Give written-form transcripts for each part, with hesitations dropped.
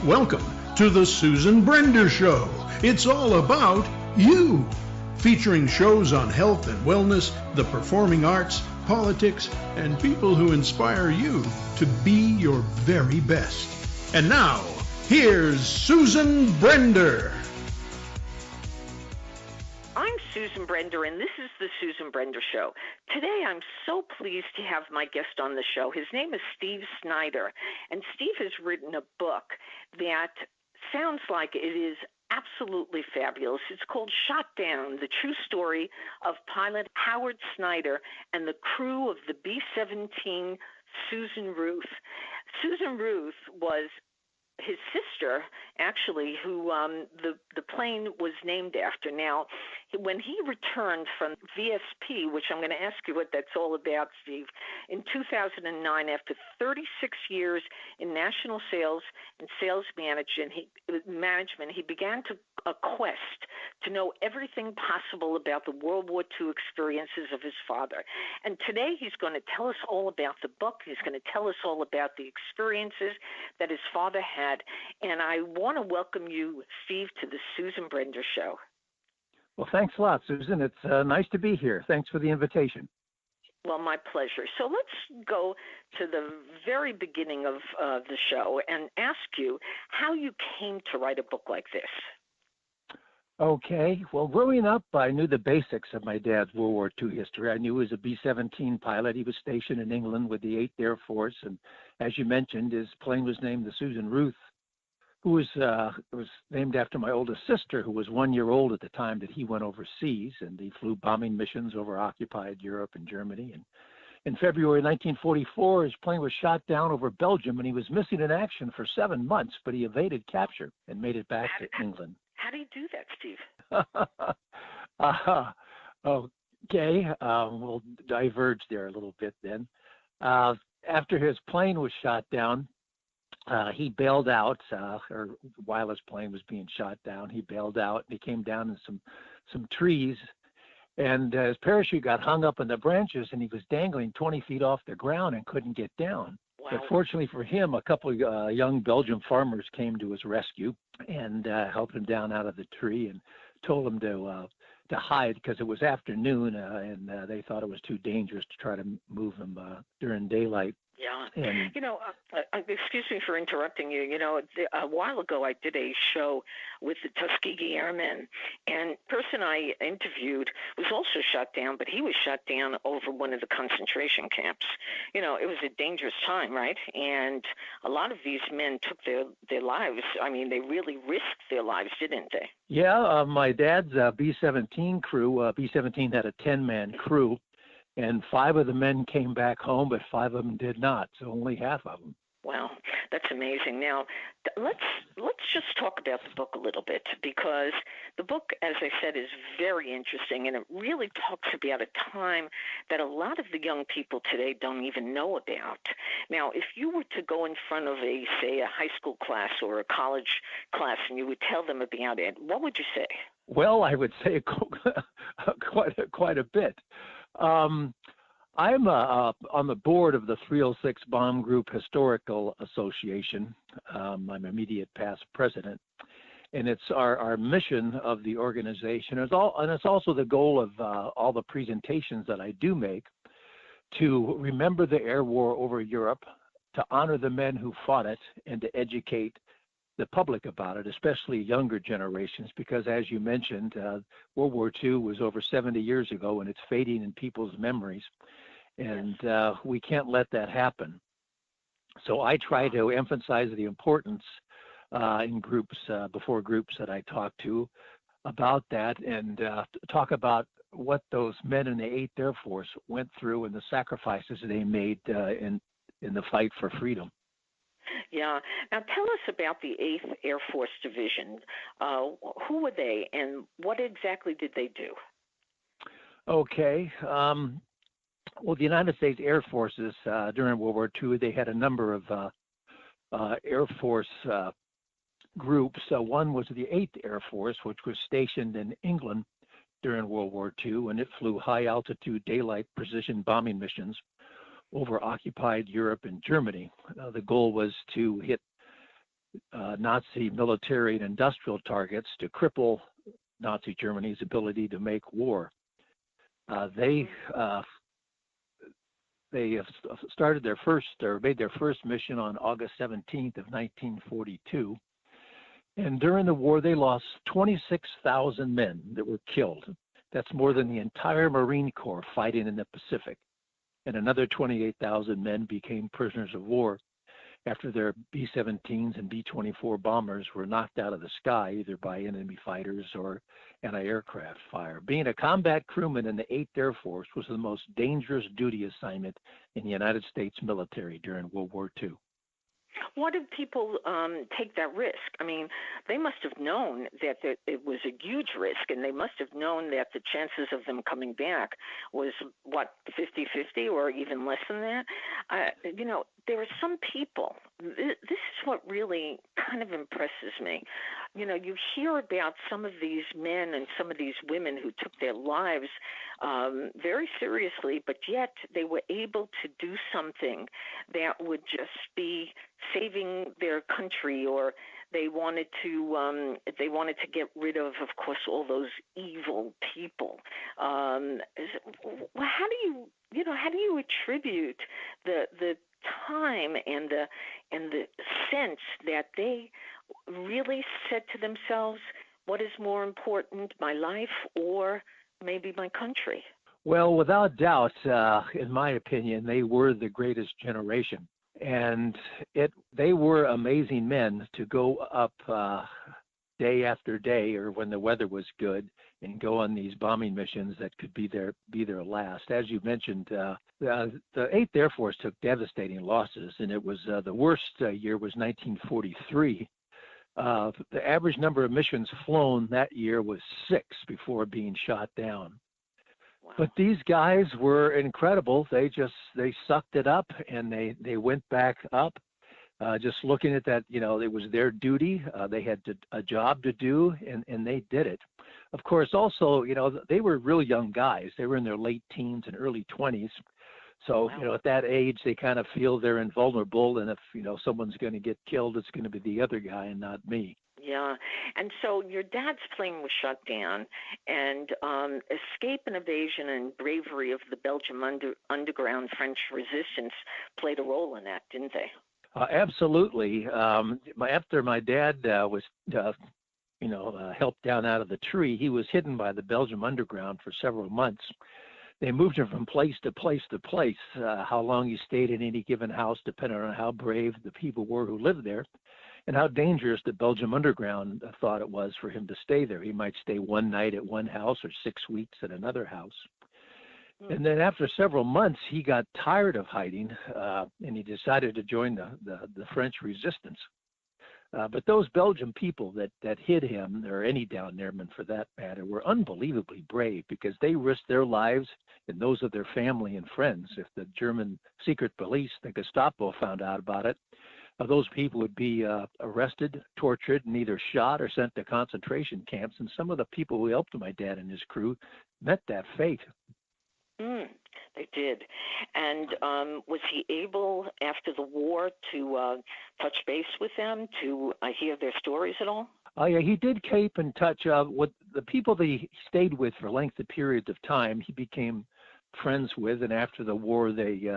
Welcome to the Susan Brender Show. It's all about you. Featuring shows on health and wellness, the performing arts, politics, and people who inspire you to be your very best. And now, here's Susan Brender. I'm Susan Brender, and this is the Susan Brender Show. Today, I'm so pleased to have my guest on the show. His name is Steve Snyder, and Steve has written a book that sounds like it is absolutely fabulous. It's called Shot Down, the true story of pilot Howard Snyder and the crew of the B-17 Susan Ruth. Susan Ruth was his sister, actually, who the plane was named after. Now, when he returned from VSP, which I'm going to ask you what that's all about, Steve, in 2009, after 36 years in national sales and sales management, he began a quest to know everything possible about the World War II experiences of his father. And today he's going to tell us all about the book. He's going to tell us all about the experiences that his father had. And I want to welcome you, Steve, to the Susan Brender Show. Well, thanks a lot, Susan. It's nice to be here. Thanks for the invitation. Well, my pleasure. So let's go to the very beginning of the show and ask you how you came to write a book like this. Okay. Well, growing up, I knew the basics of my dad's World War II history. I knew he was a B-17 pilot. He was stationed in England with the 8th Air Force. And as you mentioned, his plane was named the Susan Ruth, who was named after my oldest sister, who was 1 year old at the time that he went overseas. And he flew bombing missions over occupied Europe and Germany. And in February 1944, his plane was shot down over Belgium, and he was missing in action for 7 months, but he evaded capture and made it back to England. How do you do that, Steve? Okay, we'll diverge there a little bit then. After his plane was shot down, he bailed out, or while his plane was being shot down, he bailed out and he came down in some trees, and his parachute got hung up in the branches, and he was dangling 20 feet off the ground and couldn't get down. Wow. But fortunately for him, a couple of young Belgian farmers came to his rescue and helped him down out of the tree and told him to hide because it was afternoon and they thought it was too dangerous to try to move him during daylight. Yeah. And, excuse me for interrupting you. A while ago I did a show with the Tuskegee Airmen, and the person I interviewed was also shot down, but he was shot down over one of the concentration camps. It was a dangerous time, right? And a lot of these men took their lives. I mean, they really risked their lives, didn't they? Yeah, my dad's B-17 crew, B-17 had a 10-man crew. And 5 of the men came back home, but 5 of them did not, so only half of them. Wow, that's amazing. Now, let's just talk about the book a little bit, because the book, as I said, is very interesting, and it really talks about a time that a lot of the young people today don't even know about. Now, if you were to go in front of a high school class or a college class and you would tell them about it, what would you say? Well, I would say quite a bit. I'm on the board of the 306 Bomb Group Historical Association. I'm immediate past president, and it's our mission of the organization. And it's also the goal of all the presentations that I do make to remember the air war over Europe, to honor the men who fought it, and to educate the public about it, especially younger generations, because as you mentioned, World War II was over 70 years ago, and it's fading in people's memories, and we can't let that happen. So I try to emphasize the importance in groups, before groups that I talk to about that, and talk about what those men in the 8th Air Force went through and the sacrifices they made in the fight for freedom. Yeah. Now tell us about the 8th Air Force Division. Who were they, and what exactly did they do? Okay. Well, the United States Air Forces during World War II, they had a number of Air Force groups. One was the 8th Air Force, which was stationed in England during World War II, and it flew high-altitude daylight precision bombing missions over occupied Europe and Germany. The goal was to hit Nazi military and industrial targets to cripple Nazi Germany's ability to make war. They started their first, or made their first mission on August 17th of 1942. And during the war, they lost 26,000 men that were killed. That's more than the entire Marine Corps fighting in the Pacific. And another 28,000 men became prisoners of war after their B-17s and B-24 bombers were knocked out of the sky, either by enemy fighters or anti-aircraft fire. Being a combat crewman in the 8th Air Force was the most dangerous duty assignment in the United States military during World War II. Why did people take that risk? I mean, they must have known that it was a huge risk, and they must have known that the chances of them coming back was, 50-50 or even less than that? There are some people, this is what really kind of impresses me. You hear about some of these men and some of these women who took their lives very seriously, but yet they were able to do something that would just be saving their country, or they wanted to get rid of course, all those evil people. How do you attribute the time and the sense that they really said to themselves, what is more important, my life or maybe my country? Well, without doubt, in my opinion, they were the greatest generation. And they were amazing men to go up day after day, or when the weather was good, and go on these bombing missions that could be their last. As you mentioned, the 8th Air Force took devastating losses, and it was the worst year was 1943. The average number of missions flown that year was 6 before being shot down. Wow. But these guys were incredible. They sucked it up, and they went back up. Just looking at that, it was their duty. They had a job to do, and they did it. Of course, also, they were real young guys. They were in their late teens and early 20s. So, wow. At that age, they kind of feel they're invulnerable, and if, someone's going to get killed, it's going to be the other guy and not me. Yeah, and so your dad's plane was shut down, and escape and evasion and bravery of the Belgium underground French resistance played a role in that, didn't they? Absolutely. After my dad was, helped down out of the tree, he was hidden by the Belgium underground for several months. They moved him from place to place to place. How long he stayed in any given house depended on how brave the people were who lived there, and how dangerous the Belgium underground thought it was for him to stay there. He might stay one night at one house or 6 weeks at another house. And then after several months, he got tired of hiding, and he decided to join the French resistance. But those Belgian people that hid him, or any down theremen for that matter, were unbelievably brave, because they risked their lives and those of their family and friends. If the German secret police, the Gestapo, found out about it, those people would be arrested, tortured, and either shot or sent to concentration camps. And some of the people who helped my dad and his crew met that fate. They did. And was he able, after the war, to touch base with them, to hear their stories at all? Yeah, he did keep in touch with the people that he stayed with for lengthy periods of time. He became friends with, and after the war, they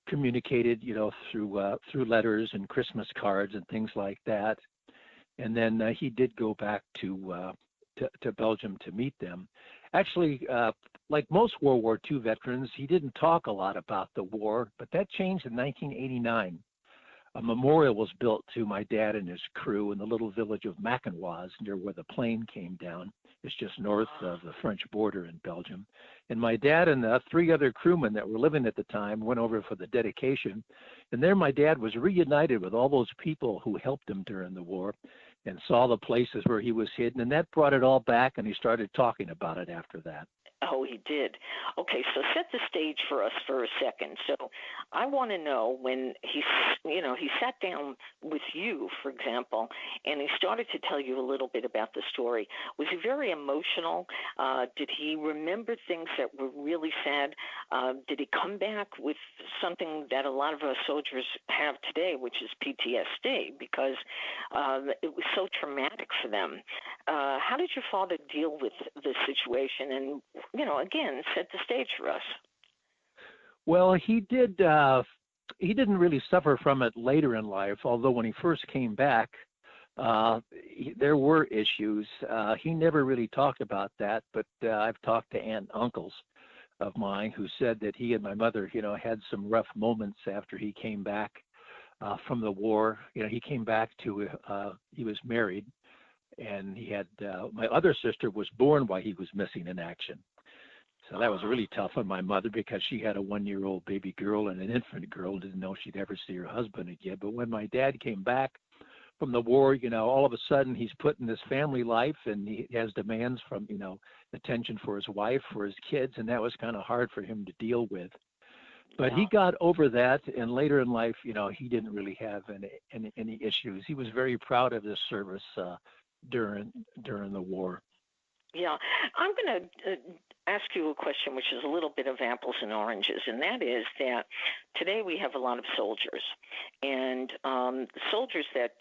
communicated, through letters and Christmas cards and things like that. And then he did go back to Belgium to meet them. Actually, like most World War II veterans, he didn't talk a lot about the war, but that changed in 1989. A memorial was built to my dad and his crew in the little village of Mackenwas, near where the plane came down. It's just north of the French border in Belgium. And my dad and the 3 other crewmen that were living at the time went over for the dedication. And there my dad was reunited with all those people who helped him during the war, and saw the places where he was hidden. And that brought it all back, and he started talking about it after that. Oh, he did. Okay, so set the stage for us for a second. So I want to know when he sat down with you, for example, and he started to tell you a little bit about the story. Was he very emotional? Did he remember things that were really sad? Did he come back with something that a lot of us soldiers have today, which is PTSD, because it was so traumatic for them? How did your father deal with the situation and, again, set the stage for us? Well, he did. He didn't really suffer from it later in life, although when he first came back, there were issues. He never really talked about that, but I've talked to aunt and uncles of mine who said that he and my mother, had some rough moments after he came back from the war. He came back to, he was married, and he had, my other sister was born while he was missing in action. So that was really tough on my mother because she had a 1-year-old baby girl and an infant girl, didn't know she'd ever see her husband again. But when my dad came back from the war, all of a sudden he's put in this family life and he has demands from, attention for his wife, for his kids, and that was kind of hard for him to deal with. But he got over that, and later in life, he didn't really have any issues. He was very proud of his service during the war. Yeah, I'm going to ask you a question which is a little bit of apples and oranges, and that is that today we have a lot of soldiers, and soldiers that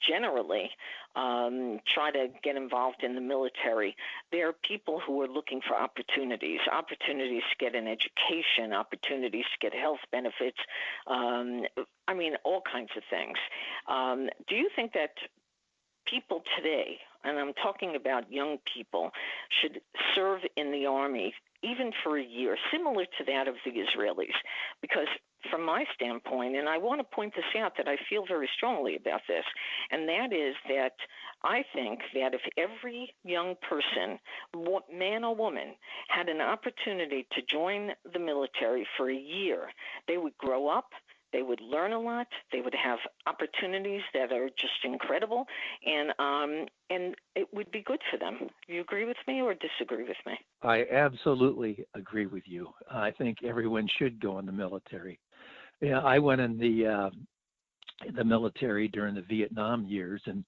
generally try to get involved in the military, they're people who are looking for opportunities to get an education, opportunities to get health benefits, all kinds of things. Do you think that people today, and I'm talking about young people, should serve in the Army even for a year, similar to that of the Israelis? Because from my standpoint, and I want to point this out that I feel very strongly about this, and that is that I think that if every young person, man or woman, had an opportunity to join the military for a year, they would grow up, they would learn a lot. They would have opportunities that are just incredible, and it would be good for them. Do you agree with me or disagree with me? I absolutely agree with you. I think everyone should go in the military. Yeah, I went in the military during the Vietnam years, and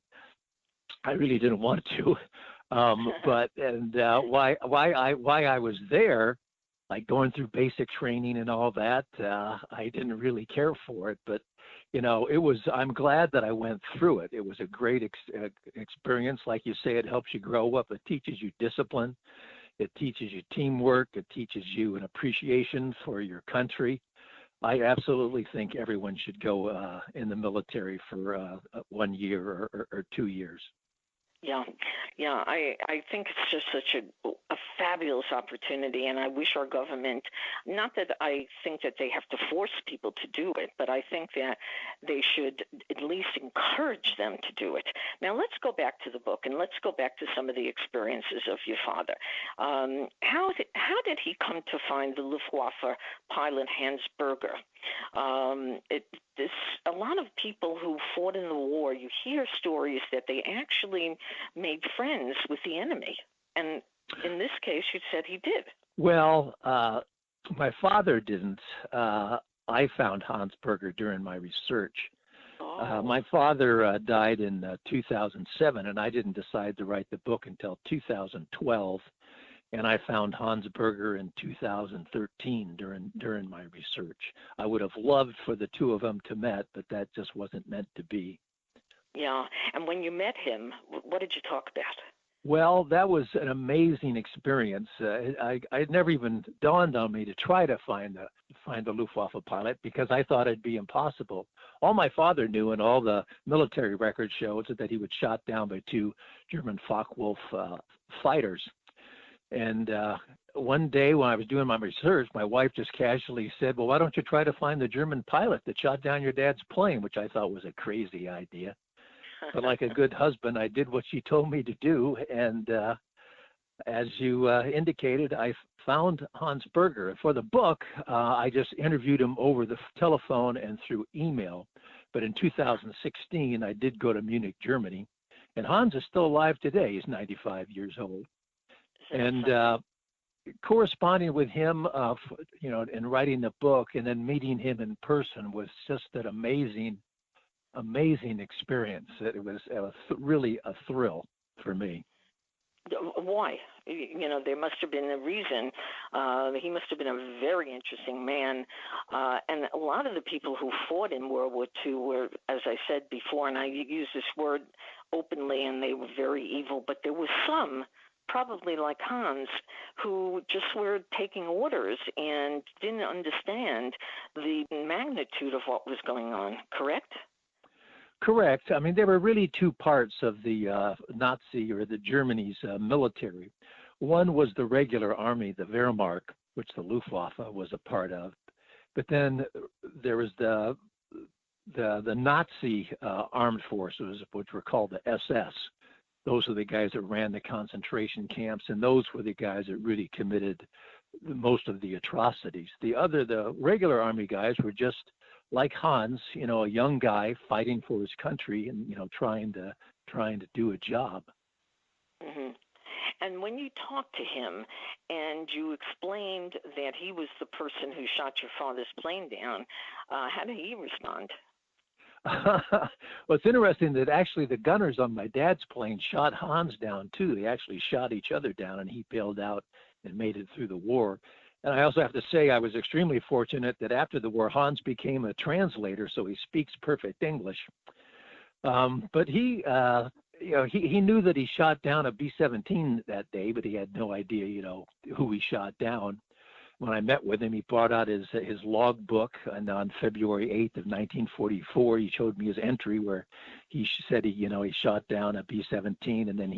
I really didn't want to. But why I was there, like going through basic training and all that, I didn't really care for it, but I'm glad that I went through it. It was a great experience. Like you say, it helps you grow up. It teaches you discipline. It teaches you teamwork. It teaches you an appreciation for your country. I absolutely think everyone should go in the military for 1 year or 2 years. Yeah. I think it's just such a fabulous opportunity, and I wish our government, not that I think that they have to force people to do it, but I think that they should at least encourage them to do it. Now, let's go back to the book, and let's go back to some of the experiences of your father. How did he come to find the Luftwaffe pilot Hans Berger? A lot of people who fought in the war, you hear stories that they actually made friends with the enemy. And in this case, you said he did. Well, my father didn't. I found Hans Berger during my research. My father died in 2007, and I didn't decide to write the book until 2012. And I found Hans Berger in 2013 during my research. I would have loved for the two of them to met, but that just wasn't meant to be. Yeah, and when you met him, what did you talk about? Well, that was an amazing experience. It never even dawned on me to try to find the Luftwaffe pilot because I thought it'd be impossible. All my father knew and all the military records showed that he was shot down by 2 German Focke-Wulf fighters. And one day when I was doing my research, my wife just casually said, well, why don't you try to find the German pilot that shot down your dad's plane, which I thought was a crazy idea. But like a good husband, I did what she told me to do. And as you indicated, I found Hans Berger. For the book, I just interviewed him over the telephone and through email. But in 2016, I did go to Munich, Germany. And Hans is still alive today. He's 95 years old. And corresponding with him, and writing the book, and then meeting him in person was just an amazing experience. It was really a thrill for me. Why? There must have been a reason. He must have been a very interesting man. And a lot of the people who fought in World War II were, as I said before, and I use this word openly, and they were very evil, but there were some, probably like Hans, who just were taking orders and didn't understand the magnitude of what was going on, correct? Correct. I mean, there were really two parts of the Nazi or the Germany's military. One was the regular army, the Wehrmacht, which the Luftwaffe was a part of. But then there was the Nazi armed forces, which were called the SS. Those are the guys that ran the concentration camps, and those were the guys that really committed most of the atrocities. The regular army guys were just like Hans, a young guy fighting for his country and, trying to do a job. Mm-hmm. And when you talked to him and you explained that he was the person who shot your father's plane down, how did he respond? Well, it's interesting that actually the gunners on my dad's plane shot Hans down too. They actually shot each other down, and he bailed out and made it through the war. And I also have to say I was extremely fortunate that after the war, Hans became a translator, so he speaks perfect English. But he knew that he shot down a B-17 that day, but he had no idea, who he shot down. When I met with him, he brought out his log book, and on February 8th of 1944, he showed me his entry where he said he shot down a B-17, and then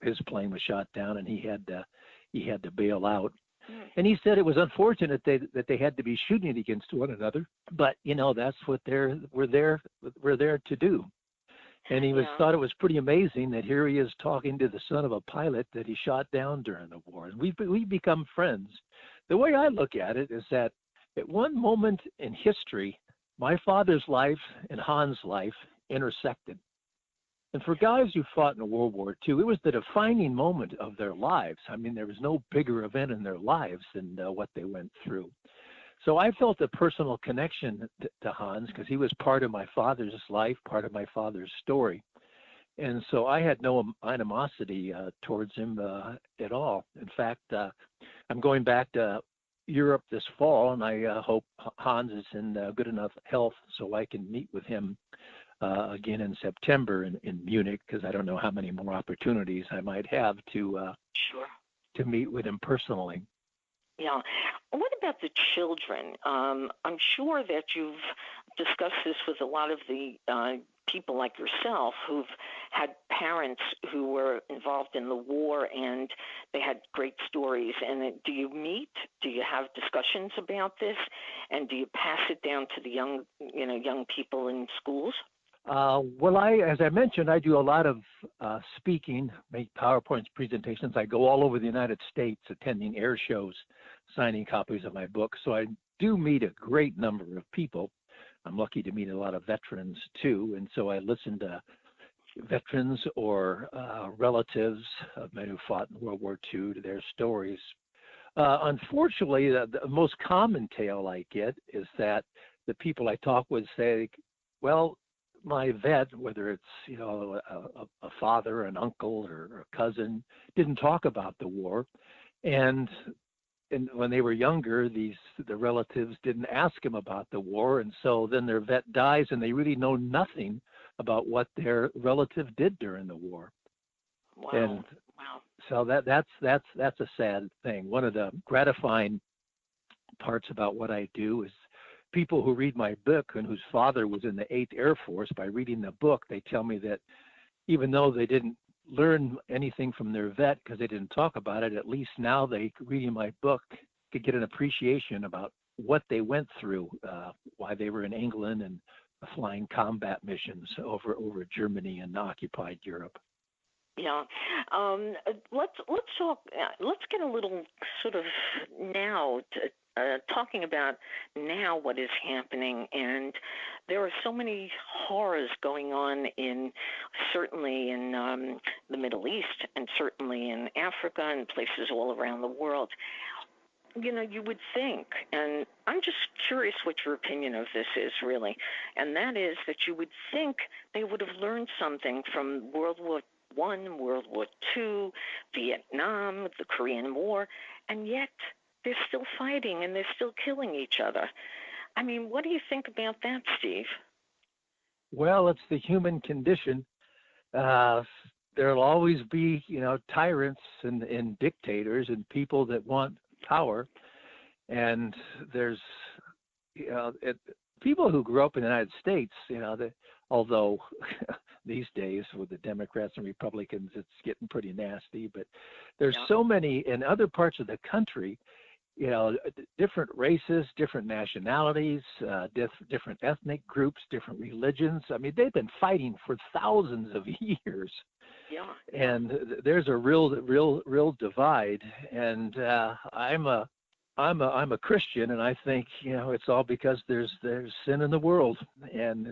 his plane was shot down, and he had to bail out. And he said it was unfortunate that they had to be shooting against one another, but that's what we're there to do. And he thought it was pretty amazing that here he is talking to the son of a pilot that he shot down during the war. And we've become friends. The way I look at it is that at one moment in history, my father's life and Hans' life intersected. And for guys who fought in World War II, it was the defining moment of their lives. I mean, there was no bigger event in their lives than what they went through. So I felt a personal connection to Hans because he was part of my father's life, part of my father's story. And so I had no animosity towards him at all. In fact, I'm going back to Europe this fall, and I hope Hans is in good enough health so I can meet with him again in September in Munich, because I don't know how many more opportunities I might have to meet with him personally. Yeah. What about the children? I'm sure that you've discussed this with a lot of the people like yourself who've had parents who were involved in the war, and they had great stories. And do you meet? Do you have discussions about this? And do you pass it down to the young people in schools? Well, as I mentioned, I do a lot of speaking, make PowerPoint presentations. I go all over the United States attending air shows, signing copies of my book. So I do meet a great number of people. I'm lucky to meet a lot of veterans too. And so I listen to veterans or relatives of men who fought in World War II, to their stories. Unfortunately, the most common tale I get is that the people I talk with say, well, my vet, whether it's a father, an uncle, or a cousin, didn't talk about the war, and when they were younger, the relatives didn't ask him about the war, and so then their vet dies, and they really know nothing about what their relative did during the war. Wow! And so that's a sad thing. One of the gratifying parts about what I do is people who read my book and whose father was in the 8th Air Force, by reading the book, they tell me that even though they didn't learn anything from their vet because they didn't talk about it, at least now they, reading my book, could get an appreciation about what they went through, why they were in England and flying combat missions over Germany and occupied Europe. Yeah. Let's talk. Let's get a little sort of now talking about now what is happening, and there are so many horrors going on certainly in the Middle East, and certainly in Africa and places all around the world. You know, you would think, and I'm just curious what your opinion of this is, really, and that is that you would think they would have learned something from World War I, World War II, Vietnam, the Korean War, and yet they're still fighting and they're still killing each other. I mean, what do you think about that, Steve? Well, it's the human condition. There'll always be, tyrants and dictators and people that want power. And there's, people who grew up in the United States, although these days with the Democrats and Republicans, it's getting pretty nasty, but there's so many in other parts of the country, different races, different nationalities, different ethnic groups, different religions. I mean, they've been fighting for thousands of years. Yeah. And there's a real divide. And I'm a Christian, and I think it's all because there's sin in the world, and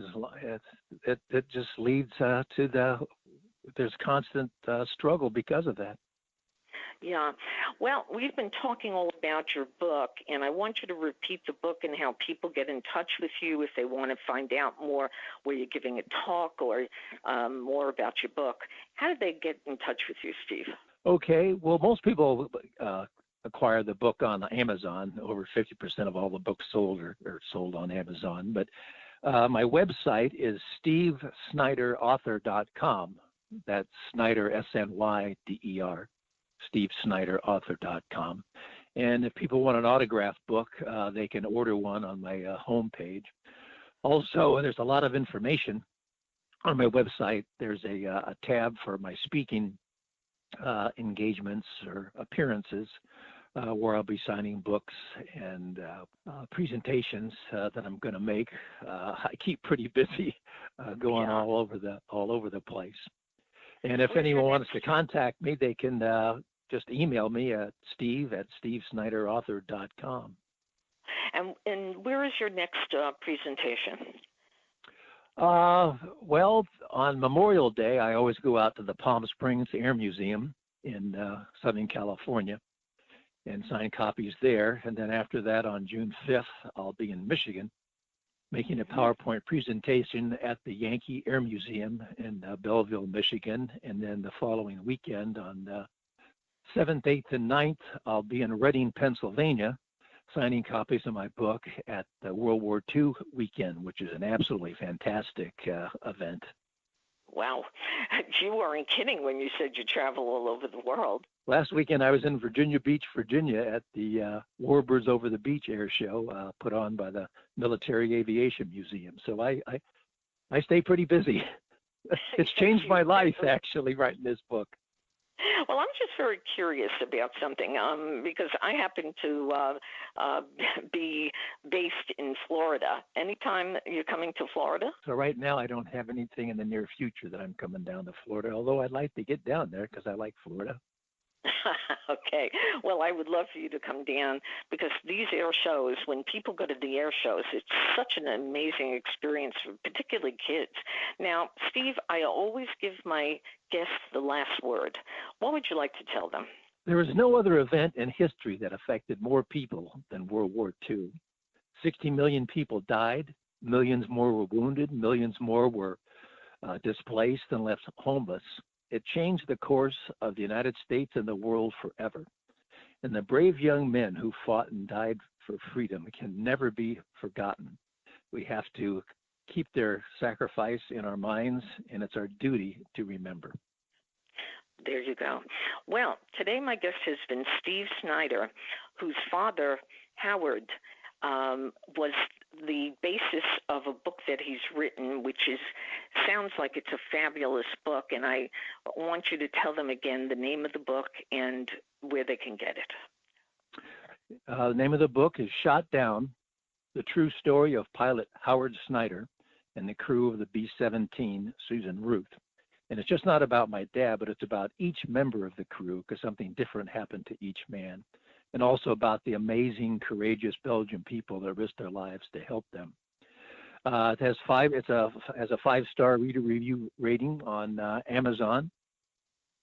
it just leads to there's constant struggle because of that. Yeah. Well, we've been talking all about your book, and I want you to repeat the book and how people get in touch with you if they want to find out more, where you're giving a talk or more about your book. How do they get in touch with you, Steve? Okay. Well, most people acquire the book on Amazon. Over 50% of all the books sold are sold on Amazon. But my website is stevesnyderauthor.com. That's Snyder, SNYDER. stevesnyderauthor.com. And if people want an autographed book, they can order one on my homepage. Also, there's a lot of information on my website. There's a tab for my speaking engagements or appearances where I'll be signing books and presentations that I'm going to make. I keep pretty busy going all over the place. And if anyone wants to contact me, they can just email me at stevesnyderauthor.com. And where is your next presentation? Well, on Memorial Day, I always go out to the Palm Springs Air Museum in Southern California and sign copies there. And then after that, on June 5th, I'll be in Michigan making a PowerPoint presentation at the Yankee Air Museum in Belleville, Michigan. And then the following weekend on 7th, 8th, and 9th, I'll be in Reading, Pennsylvania, signing copies of my book at the World War II weekend, which is an absolutely fantastic event. Wow. You weren't kidding when you said you travel all over the world. Last weekend, I was in Virginia Beach, Virginia at the Warbirds Over the Beach air show put on by the Military Aviation Museum. So I stay pretty busy. It's changed my life, actually, writing this book. Well, I'm just very curious about something because I happen to be based in Florida. Anytime you're coming to Florida? So right now I don't have anything in the near future that I'm coming down to Florida, although I'd like to get down there because I like Florida. Okay. Well, I would love for you to come down because these air shows, when people go to the air shows, it's such an amazing experience, for particularly kids. Now, Steve, I always give my guests the last word. What would you like to tell them? There is no other event in history that affected more people than World War II. 60 million people died, millions more were wounded, millions more were displaced and left homeless. It changed the course of the United States and the world forever. And the brave young men who fought and died for freedom can never be forgotten. We have to keep their sacrifice in our minds, and it's our duty to remember. There you go. Well, today my guest has been Steve Snyder, whose father, Howard, was the basis of a book that he's written, which sounds like it's a fabulous book, and I want you to tell them again the name of the book and where they can get it. The name of the book is Shot Down, The True Story of Pilot Howard Snyder and the Crew of the B-17 Susan Ruth. And it's just not about my dad, but it's about each member of the crew because something different happened to each man. and also about the amazing, courageous Belgian people that risked their lives to help them. It has a 5-star reader review rating on Amazon.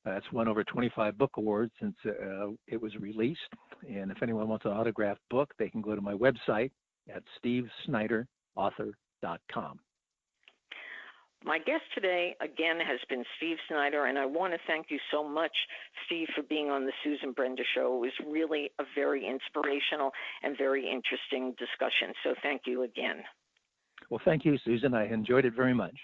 It's won over 25 book awards since it was released. And if anyone wants an autographed book, they can go to my website at stevesnyderauthor.com. My guest today, again, has been Steve Snyder, and I want to thank you so much, Steve, for being on the Susan Brender Show. It was really a very inspirational and very interesting discussion, so thank you again. Well, thank you, Susan. I enjoyed it very much.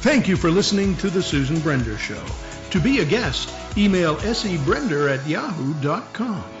Thank you for listening to the Susan Brender Show. To be a guest, email sebrender@yahoo.com.